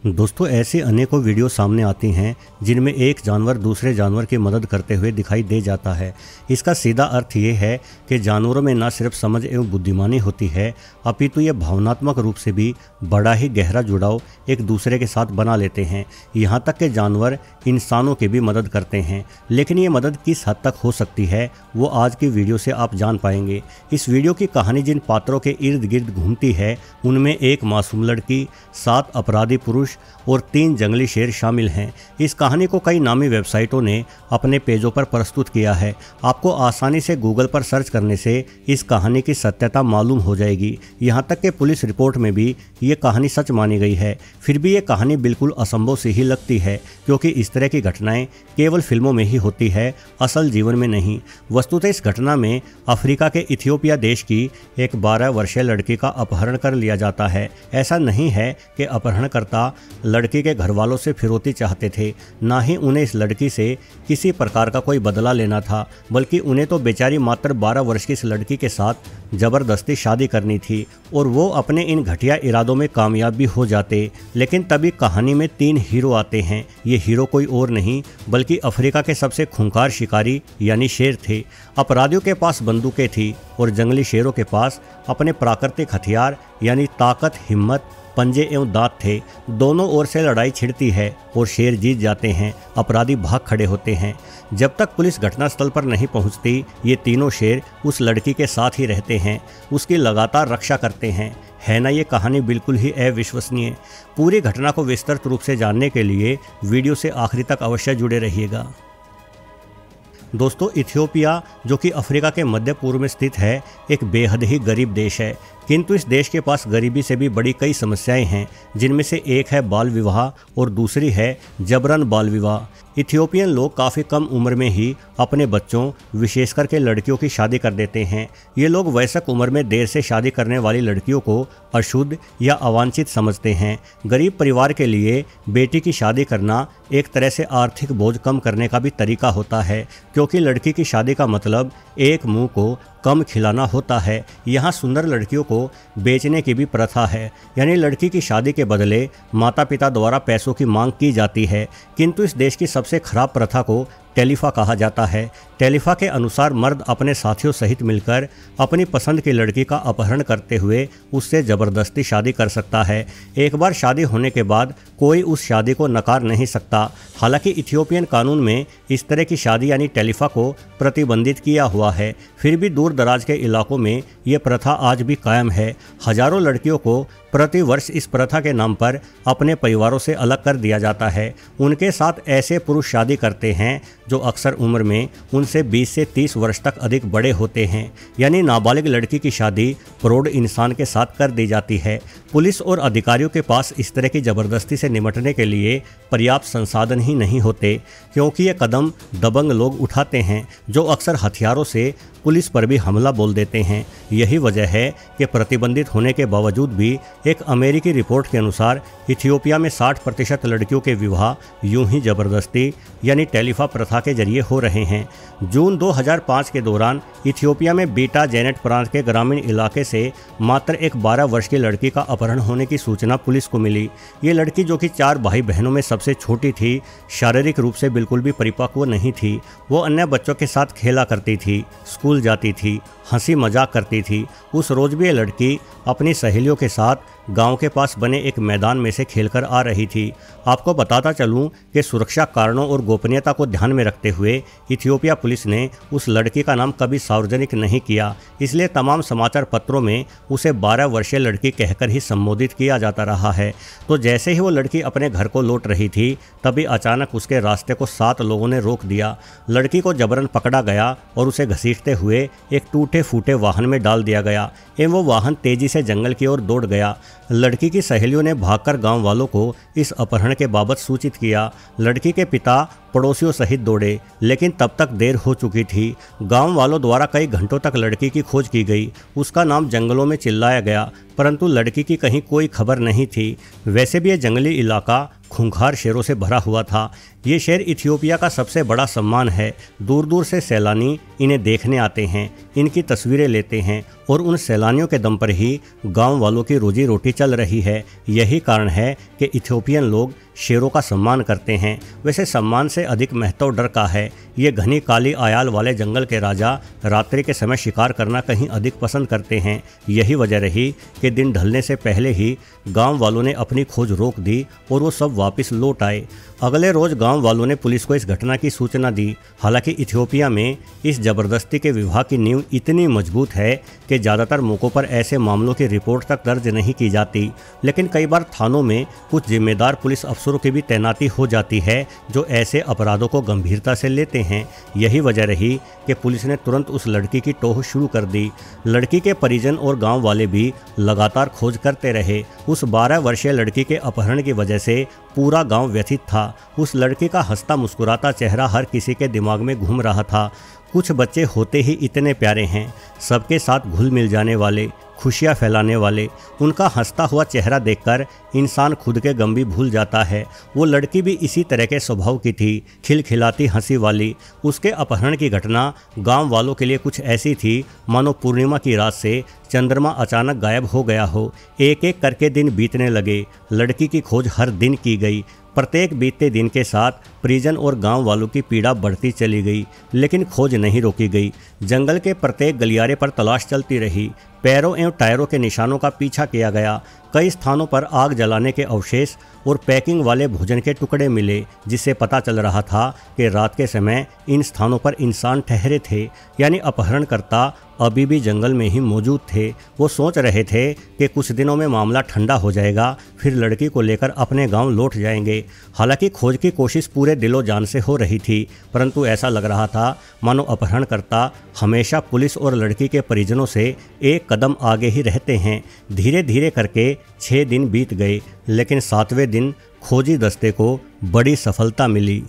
दोस्तों, ऐसे अनेकों वीडियो सामने आती हैं जिनमें एक जानवर दूसरे जानवर की मदद करते हुए दिखाई दे जाता है। इसका सीधा अर्थ ये है कि जानवरों में न सिर्फ समझ एवं बुद्धिमानी होती है, अपितु ये भावनात्मक रूप से भी बड़ा ही गहरा जुड़ाव एक दूसरे के साथ बना लेते हैं। यहाँ तक कि जानवर इंसानों की भी मदद करते हैं। लेकिन ये मदद किस हद तक हो सकती है वो आज की वीडियो से आप जान पाएंगे। इस वीडियो की कहानी जिन पात्रों के इर्द गिर्द घूमती है उनमें एक मासूम लड़की, 7 अपराधी पुरुष और 3 जंगली शेर शामिल हैं। इस कहानी को कई नामी वेबसाइटों ने अपने पेजों पर प्रस्तुत किया है। आपको आसानी से गूगल पर सर्च करने से इस कहानी की सत्यता मालूम हो जाएगी। यहाँ तक कि पुलिस रिपोर्ट में भी ये कहानी सच मानी गई है। फिर भी ये कहानी बिल्कुल असंभव सी ही लगती है, क्योंकि इस तरह की घटनाएं केवल फिल्मों में ही होती है, असल जीवन में नहीं। वस्तुतः इस घटना में अफ्रीका के इथियोपिया देश की एक 12 वर्षीय लड़की का अपहरण कर लिया जाता है। ऐसा नहीं है कि अपहरणकर्ता लड़की के घर वालों से फिरौती चाहते थे, ना ही उन्हें इस लड़की से किसी प्रकार का कोई बदला लेना था, बल्कि उन्हें तो बेचारी मात्र 12 वर्ष की इस लड़की के साथ जबरदस्ती शादी करनी थी और वो अपने इन घटिया इरादों में कामयाब भी हो जाते। लेकिन तभी कहानी में 3 हीरो आते हैं। ये हीरो कोई और नहीं बल्कि अफ्रीका के सबसे खूंखार शिकारी यानी शेर थे। अपराधियों के पास बंदूकें थी और जंगली शेरों के पास अपने प्राकृतिक हथियार यानी ताकत, हिम्मत, पंजे एवं दांत थे। दोनों ओर से लड़ाई छिड़ती है और शेर जीत जाते हैं। अपराधी भाग खड़े होते हैं। जब तक पुलिस घटनास्थल पर नहीं पहुंचती, ये तीनों शेर उस लड़की के साथ ही रहते हैं, उसकी लगातार रक्षा करते हैं। है ना ये कहानी बिल्कुल ही अविश्वसनीय। पूरी घटना को विस्तृत रूप से जानने के लिए वीडियो से आखिरी तक अवश्य जुड़े रहिएगा। दोस्तों, इथियोपिया जो कि अफ्रीका के मध्य पूर्व में स्थित है, एक बेहद ही गरीब देश है। किंतु इस देश के पास गरीबी से भी बड़ी कई समस्याएं हैं, जिनमें से एक है बाल विवाह और दूसरी है जबरन बाल विवाह। इथियोपियन लोग काफ़ी कम उम्र में ही अपने बच्चों, विशेषकर के लड़कियों की शादी कर देते हैं। ये लोग वयस्क उम्र में देर से शादी करने वाली लड़कियों को अशुद्ध या अवांछित समझते हैं। गरीब परिवार के लिए बेटी की शादी करना एक तरह से आर्थिक बोझ कम करने का भी तरीका होता है, क्योंकि लड़की की शादी का मतलब एक मुंह को कम खिलाना होता है। यहाँ सुंदर लड़कियों को बेचने की भी प्रथा है, यानी लड़की की शादी के बदले माता पिता द्वारा पैसों की मांग की जाती है। किंतु इस देश की सबसे खराब प्रथा को टेलीफा कहा जाता है। टेलीफा के अनुसार मर्द अपने साथियों सहित मिलकर अपनी पसंद की लड़की का अपहरण करते हुए उससे ज़बरदस्ती शादी कर सकता है। एक बार शादी होने के बाद कोई उस शादी को नकार नहीं सकता। हालांकि इथियोपियन कानून में इस तरह की शादी यानी टेलीफा को प्रतिबंधित किया हुआ है, फिर भी दूर दराज के इलाकों में ये प्रथा आज भी कायम है। हजारों लड़कियों को प्रति वर्ष इस प्रथा के नाम पर अपने परिवारों से अलग कर दिया जाता है। उनके साथ ऐसे पुरुष शादी करते हैं जो अक्सर उम्र में उनसे 20 से 30 वर्ष तक अधिक बड़े होते हैं, यानी नाबालिग लड़की की शादी प्रौढ़ इंसान के साथ कर दी जाती है। पुलिस और अधिकारियों के पास इस तरह की ज़बरदस्ती से निपटने के लिए पर्याप्त संसाधन ही नहीं होते, क्योंकि ये कदम दबंग लोग उठाते हैं जो अक्सर हथियारों से पुलिस पर भी हमला बोल देते हैं। यही वजह है कि प्रतिबंधित होने के बावजूद भी एक अमेरिकी रिपोर्ट के अनुसार इथियोपिया में 60% लड़कियों के विवाह यूं ही ज़बरदस्ती यानी टेलीफा प्रथा के जरिए हो रहे हैं। जून 2005 के दौरान इथियोपिया में बीटा जेनेट प्रांत के ग्रामीण इलाके से मात्र एक 12 वर्ष की लड़की का अपहरण होने की सूचना पुलिस को मिली। ये लड़की, जो कि 4 भाई बहनों में सबसे छोटी थी, शारीरिक रूप से बिल्कुल भी परिपक्व नहीं थी। वो अन्य बच्चों के साथ खेला करती थी, स्कूल जाती थी, हंसी मजाक करती थी। उस रोज भी ये लड़की अपनी सहेलियों के साथ गांव के पास बने एक मैदान में से खेलकर आ रही थी। आपको बताता चलूं कि सुरक्षा कारणों और गोपनीयता को ध्यान में रखते हुए इथियोपिया पुलिस ने उस लड़की का नाम कभी सार्वजनिक नहीं किया, इसलिए तमाम समाचार पत्रों में उसे 12 वर्षीय लड़की कहकर ही संबोधित किया जाता रहा है। तो जैसे ही वो लड़की अपने घर को लौट रही थी, तभी अचानक उसके रास्ते को 7 लोगों ने रोक दिया। लड़की को जबरन पकड़ा गया और उसे घसीटते हुए एक टूटे फूटे वाहन में डाल दिया गया एवं वो वाहन तेजी से जंगल की ओर दौड़ गया। लड़की की सहेलियों ने भागकर गांव वालों को इस अपहरण के बाबत सूचित किया। लड़की के पिता पड़ोसियों सहित दौड़े, लेकिन तब तक देर हो चुकी थी। गांव वालों द्वारा कई घंटों तक लड़की की खोज की गई। उसका नाम जंगलों में चिल्लाया गया, परंतु लड़की की कहीं कोई खबर नहीं थी। वैसे भी यह जंगली इलाका खूंखार शेरों से भरा हुआ था। ये शेर इथियोपिया का सबसे बड़ा सम्मान है। दूर दूर से सैलानी इन्हें देखने आते हैं, इनकी तस्वीरें लेते हैं और उन सैलानियों के दम पर ही गांव वालों की रोजी रोटी चल रही है। यही कारण है कि इथियोपियन लोग शेरों का सम्मान करते हैं। वैसे सम्मान से अधिक महत्व डर का है। ये घनी काली आयाल वाले जंगल के राजा रात्रि के समय शिकार करना कहीं अधिक पसंद करते हैं। यही वजह रही कि दिन ढलने से पहले ही गांव वालों ने अपनी खोज रोक दी और वो सब वापस लौट आए। अगले रोज गांव वालों ने पुलिस को इस घटना की सूचना दी। हालांकि इथियोपिया में इस जबरदस्ती के विवाह की नींव इतनी मजबूत है कि ज़्यादातर मौक़ों पर ऐसे मामलों की रिपोर्ट तक दर्ज नहीं की जाती, लेकिन कई बार थानों में कुछ जिम्मेदार पुलिस अफसरों की भी तैनाती हो जाती है जो ऐसे अपराधों को गंभीरता से लेते हैं। यही वजह रही कि पुलिस ने तुरंत उस लड़की की टोह शुरू कर दी। लड़की के परिजन और गाँव वाले भी लगातार खोज करते रहे। उस 12 वर्षीय लड़की के अपहरण की वजह से पूरा गांव व्यथित था। उस लड़की का हंसता मुस्कुराता चेहरा हर किसी के दिमाग में घूम रहा था। कुछ बच्चे होते ही इतने प्यारे हैं, सबके साथ घुल मिल जाने वाले, खुशियाँ फैलाने वाले। उनका हंसता हुआ चेहरा देखकर इंसान खुद के गम भी भूल जाता है। वो लड़की भी इसी तरह के स्वभाव की थी, खिलखिलाती हंसी वाली। उसके अपहरण की घटना गांव वालों के लिए कुछ ऐसी थी मानो पूर्णिमा की रात से चंद्रमा अचानक गायब हो गया हो। एक एक करके दिन बीतने लगे। लड़की की खोज हर दिन की गई। प्रत्येक बीतते दिन के साथ परिजन और गांव वालों की पीड़ा बढ़ती चली गई, लेकिन खोज नहीं रोकी गई। जंगल के प्रत्येक गलियारे पर तलाश चलती रही। पैरों एवं टायरों के निशानों का पीछा किया गया। कई स्थानों पर आग जलाने के अवशेष और पैकिंग वाले भोजन के टुकड़े मिले, जिससे पता चल रहा था कि रात के समय इन स्थानों पर इंसान ठहरे थे, यानी अपहरणकर्ता अभी भी जंगल में ही मौजूद थे। वो सोच रहे थे कि कुछ दिनों में मामला ठंडा हो जाएगा, फिर लड़की को लेकर अपने गांव लौट जाएंगे। हालांकि खोज की कोशिश पूरे दिलो जान से हो रही थी, परंतु ऐसा लग रहा था मानो अपहरणकर्ता हमेशा पुलिस और लड़की के परिजनों से एक कदम आगे ही रहते हैं। धीरे धीरे करके 6 दिन बीत गए, लेकिन 7वें दिन खोजी दस्ते को बड़ी सफलता मिली।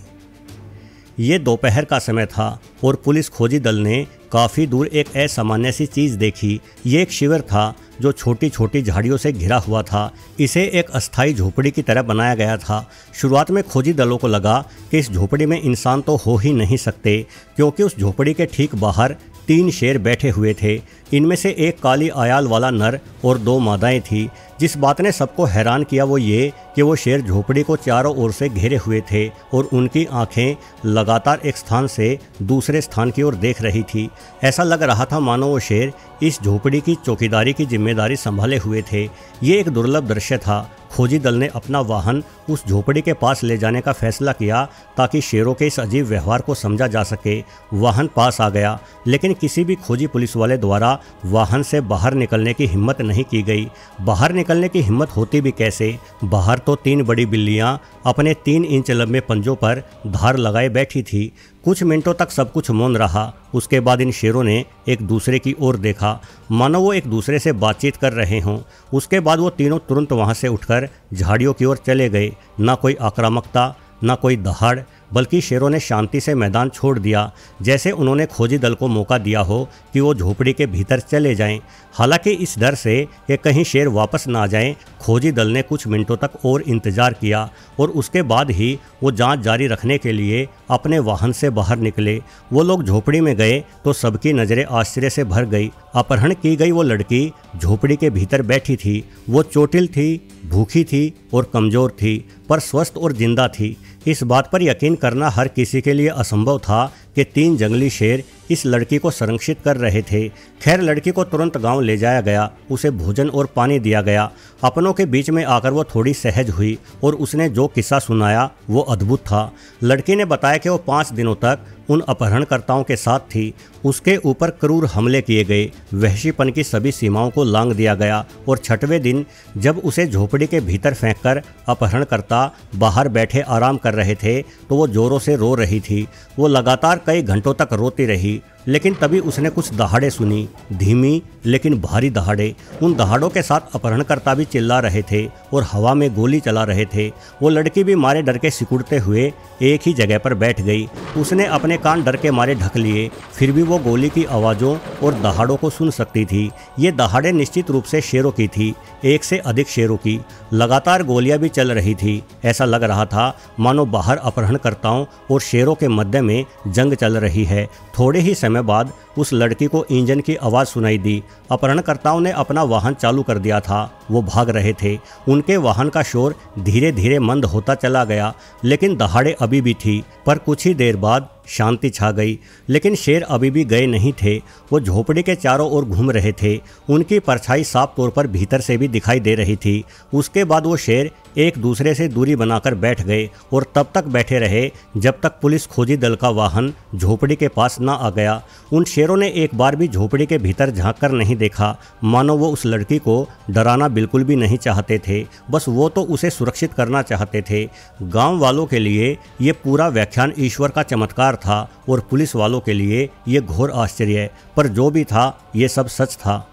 ये दोपहर का समय था और पुलिस खोजी दल ने काफ़ी दूर एक असामान्य सी चीज़ देखी। ये एक शिविर था जो छोटी छोटी झाड़ियों से घिरा हुआ था। इसे एक अस्थायी झोपड़ी की तरह बनाया गया था। शुरुआत में खोजी दलों को लगा कि इस झोपड़ी में इंसान तो हो ही नहीं सकते, क्योंकि उस झोपड़ी के ठीक बाहर 3 शेर बैठे हुए थे। इनमें से एक काली आयाल वाला नर और 2 मादाएं थी। जिस बात ने सबको हैरान किया वो ये कि वो शेर झोपड़ी को चारों ओर से घेरे हुए थे और उनकी आंखें लगातार एक स्थान से दूसरे स्थान की ओर देख रही थी। ऐसा लग रहा था मानो वो शेर इस झोपड़ी की चौकीदारी की जिम्मेदारी संभाले हुए थे। ये एक दुर्लभ दृश्य था। खोजी दल ने अपना वाहन उस झोपड़ी के पास ले जाने का फैसला किया ताकि शेरों के इस अजीब व्यवहार को समझा जा सके। वाहन पास आ गया, लेकिन किसी भी खोजी पुलिस वाले द्वारा वाहन से बाहर निकलने की हिम्मत नहीं की गई। बाहर निकलने की हिम्मत होती भी कैसे? बाहर तो 3 बड़ी बिल्लियां अपने 3 इंच लंबे पंजों पर धार लगाए बैठी थी। कुछ मिनटों तक सब कुछ मौन रहा। उसके बाद इन शेरों ने एक दूसरे की ओर देखा, मानो वो एक दूसरे से बातचीत कर रहे हों। उसके बाद वो तीनों तुरंत वहाँ से उठकर झाड़ियों की ओर चले गए। ना कोई आक्रामकता, ना कोई दहाड़, बल्कि शेरों ने शांति से मैदान छोड़ दिया, जैसे उन्होंने खोजी दल को मौका दिया हो कि वो झोपड़ी के भीतर चले जाएं। हालांकि इस डर से कि कहीं शेर वापस ना आ जाएं, खोजी दल ने कुछ मिनटों तक और इंतजार किया और उसके बाद ही वो जांच जारी रखने के लिए अपने वाहन से बाहर निकले। वो लोग झोपड़ी में गए तो सबकी नज़रें आश्चर्य से भर गई। अपहरण की गई वो लड़की झोपड़ी के भीतर बैठी थी। वो चोटिल थी, भूखी थी और कमज़ोर थी, पर स्वस्थ और जिंदा थी। इस बात पर यकीन करना हर किसी के लिए असंभव था कि 3 जंगली शेर इस लड़की को संरक्षित कर रहे थे। खैर, लड़की को तुरंत गांव ले जाया गया। उसे भोजन और पानी दिया गया। अपनों के बीच में आकर वो थोड़ी सहज हुई और उसने जो किस्सा सुनाया वो अद्भुत था। लड़की ने बताया कि वो 5 दिनों तक उन अपहरणकर्ताओं के साथ थी। उसके ऊपर क्रूर हमले किए गए, वहशीपन की सभी सीमाओं को लांघ दिया गया और 6वें दिन जब उसे झोपड़ी के भीतर फेंककर अपहरणकर्ता बाहर बैठे आराम कर रहे थे तो वो जोरों से रो रही थी। वो लगातार कई घंटों तक रोती रही। लेकिन तभी उसने कुछ दहाड़े सुनी, धीमी लेकिन भारी दहाड़े। उन दहाड़ों के साथ अपहरणकर्ता भी चिल्ला रहे थे और हवा में गोली चला रहे थे। वो लड़की भी मारे डर के सिकुड़ते हुए एक ही जगह पर बैठ गई। उसने अपने कान डर के मारे ढक लिए, फिर भी वो गोली की आवाज़ों और दहाड़ों को सुन सकती थी। ये दहाड़े निश्चित रूप से शेरों की थी, एक से अधिक शेरों की। लगातार गोलियां भी चल रही थी। ऐसा लग रहा था मानो बाहर अपहरणकर्ताओं और शेरों के मध्य में जंग चल रही है। थोड़े ही समय बाद उस लड़की को इंजन की आवाज़ सुनाई दी। अपहरणकर्ताओं ने अपना वाहन चालू कर दिया था। वो भाग रहे थे। उनके वाहन का शोर धीरे धीरे मंद होता चला गया, लेकिन दहाड़े अभी भी थी। पर कुछ ही देर बाद शांति छा गई। लेकिन शेर अभी भी गए नहीं थे। वो झोपड़ी के चारों ओर घूम रहे थे। उनकी परछाई साफ तौर पर भीतर से भी दिखाई दे रही थी। उसके बाद वो शेर एक दूसरे से दूरी बनाकर बैठ गए और तब तक बैठे रहे जब तक पुलिस खोजी दल का वाहन झोपड़ी के पास ना आ गया। उन शेरों ने एक बार भी झोपड़ी के भीतर झांक कर नहीं देखा, मानो वो उस लड़की को डराना बिल्कुल भी नहीं चाहते थे। बस वो तो उसे सुरक्षित करना चाहते थे। गांव वालों के लिए ये पूरा व्याख्यान ईश्वर का चमत्कार था और पुलिस वालों के लिए ये घोर आश्चर्य। पर जो भी था, ये सब सच था।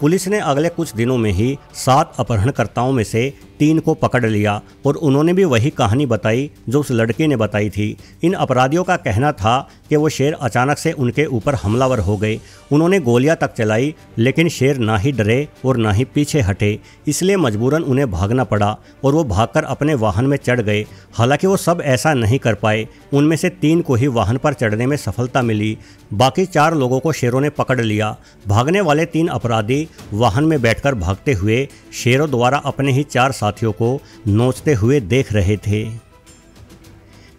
पुलिस ने अगले कुछ दिनों में ही 7 अपहरणकर्ताओं में से 3 को पकड़ लिया और उन्होंने भी वही कहानी बताई जो उस लड़की ने बताई थी। इन अपराधियों का कहना था कि वो शेर अचानक से उनके ऊपर हमलावर हो गए। उन्होंने गोलियां तक चलाई, लेकिन शेर ना ही डरे और ना ही पीछे हटे। इसलिए मजबूरन उन्हें भागना पड़ा और वो भागकर अपने वाहन में चढ़ गए। हालांकि वो सब ऐसा नहीं कर पाए। उनमें से 3 को ही वाहन पर चढ़ने में सफलता मिली। बाकी 4 लोगों को शेरों ने पकड़ लिया। भागने वाले 3 अपराधी वाहन में बैठकर भागते हुए शेरों द्वारा अपने ही 4 साथियों को नोचते हुए देख रहे थे।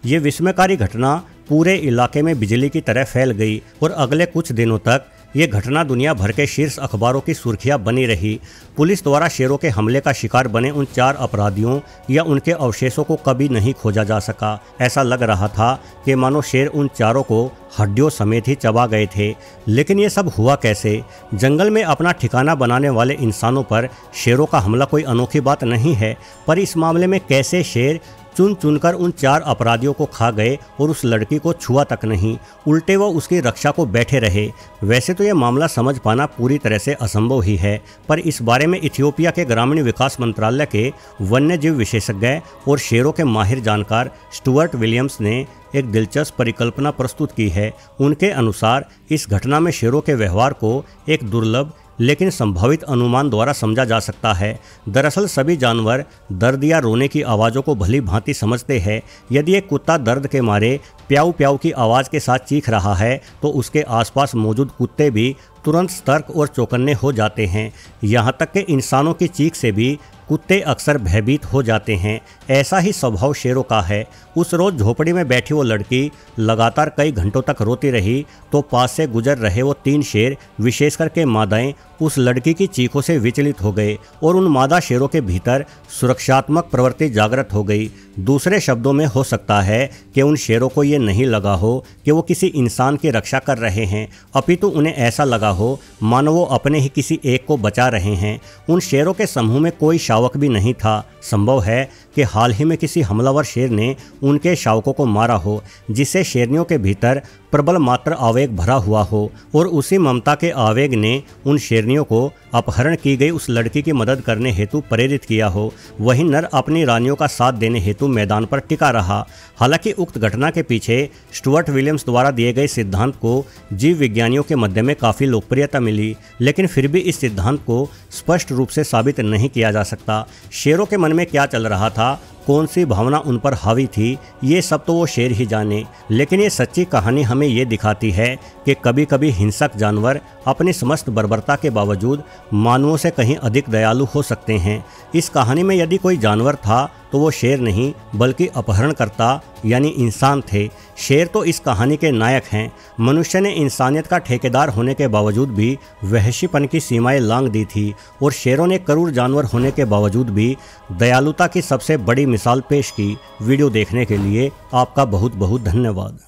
ये विस्मयकारी घटना पूरे इलाके में बिजली की तरह फैल गई और अगले कुछ दिनों तक ये घटना दुनिया भर के शीर्ष अखबारों की सुर्खियां बनी रही। पुलिस द्वारा शेरों के हमले का शिकार बने उन 4 अपराधियों या उनके अवशेषों को कभी नहीं खोजा जा सका। ऐसा लग रहा था कि मानो शेर उन चारों को हड्डियों समेत ही चबा गए थे। लेकिन ये सब हुआ कैसे? जंगल में अपना ठिकाना बनाने वाले इंसानों पर शेरों का हमला कोई अनोखी बात नहीं है, पर इस मामले में कैसे शेर चुन चुनकर उन 4 अपराधियों को खा गए और उस लड़की को छुआ तक नहीं, उल्टे वो उसकी रक्षा को बैठे रहे। वैसे तो यह मामला समझ पाना पूरी तरह से असंभव ही है, पर इस बारे में इथियोपिया के ग्रामीण विकास मंत्रालय के वन्य जीव विशेषज्ञ और शेरों के माहिर जानकार स्टुअर्ट विलियम्स ने एक दिलचस्प परिकल्पना प्रस्तुत की है। उनके अनुसार इस घटना में शेरों के व्यवहार को एक दुर्लभ लेकिन संभावित अनुमान द्वारा समझा जा सकता है। दरअसल सभी जानवर दर्द या रोने की आवाज़ों को भली भांति समझते हैं। यदि एक कुत्ता दर्द के मारे प्याऊ प्याऊ की आवाज़ के साथ चीख रहा है तो उसके आसपास मौजूद कुत्ते भी तुरंत सतर्क और चौकन्ने हो जाते हैं। यहाँ तक कि इंसानों की चीख से भी कुत्ते अक्सर भयभीत हो जाते हैं। ऐसा ही स्वभाव शेरों का है। उस रोज़ झोपड़ी में बैठी वो लड़की लगातार कई घंटों तक रोती रही तो पास से गुजर रहे वो 3 शेर, विशेष करके मादाएं, उस लड़की की चीखों से विचलित हो गए और उन मादा शेरों के भीतर सुरक्षात्मक प्रवृत्ति जागृत हो गई। दूसरे शब्दों में हो सकता है कि उन शेरों को ये नहीं लगा हो कि वो किसी इंसान की रक्षा कर रहे हैं, अपितु उन्हें ऐसा लगा हो मानो वो अपने ही किसी एक को बचा रहे हैं। उन शेरों के समूह में कोई शावक भी नहीं था। संभव है कि हाल ही में किसी हमलावर शेर ने उनके शावकों को मारा हो, जिससे शेरनियों के भीतर प्रबल मात्र आवेग भरा हुआ हो और उसी ममता के आवेग ने उन शेरनियों को अपहरण की गई उस लड़की की मदद करने हेतु प्रेरित किया हो। वहीं नर अपनी रानियों का साथ देने हेतु मैदान पर टिका रहा। हालांकि उक्त घटना के पीछे स्टुअर्ट विलियम्स द्वारा दिए गए सिद्धांत को जीव विज्ञानियों के मध्य में काफ़ी लोकप्रियता मिली, लेकिन फिर भी इस सिद्धांत को स्पष्ट रूप से साबित नहीं किया जा सकता। शेरों के मन में क्या चल रहा था, कौन सी भावना उन पर हावी थी, ये सब तो वो शेर ही जाने। लेकिन ये सच्ची कहानी हमें ये दिखाती है कि कभी कभी हिंसक जानवर अपनी समस्त बर्बरता के बावजूद मानवों से कहीं अधिक दयालु हो सकते हैं। इस कहानी में यदि कोई जानवर था तो वो शेर नहीं बल्कि अपहरणकर्ता यानी इंसान थे। शेर तो इस कहानी के नायक हैं। मनुष्य ने इंसानियत का ठेकेदार होने के बावजूद भी वहशीपन की सीमाएं लांघ दी थी और शेरों ने क्रूर जानवर होने के बावजूद भी दयालुता की सबसे बड़ी मिसाल पेश की। वीडियो देखने के लिए आपका बहुत बहुत धन्यवाद।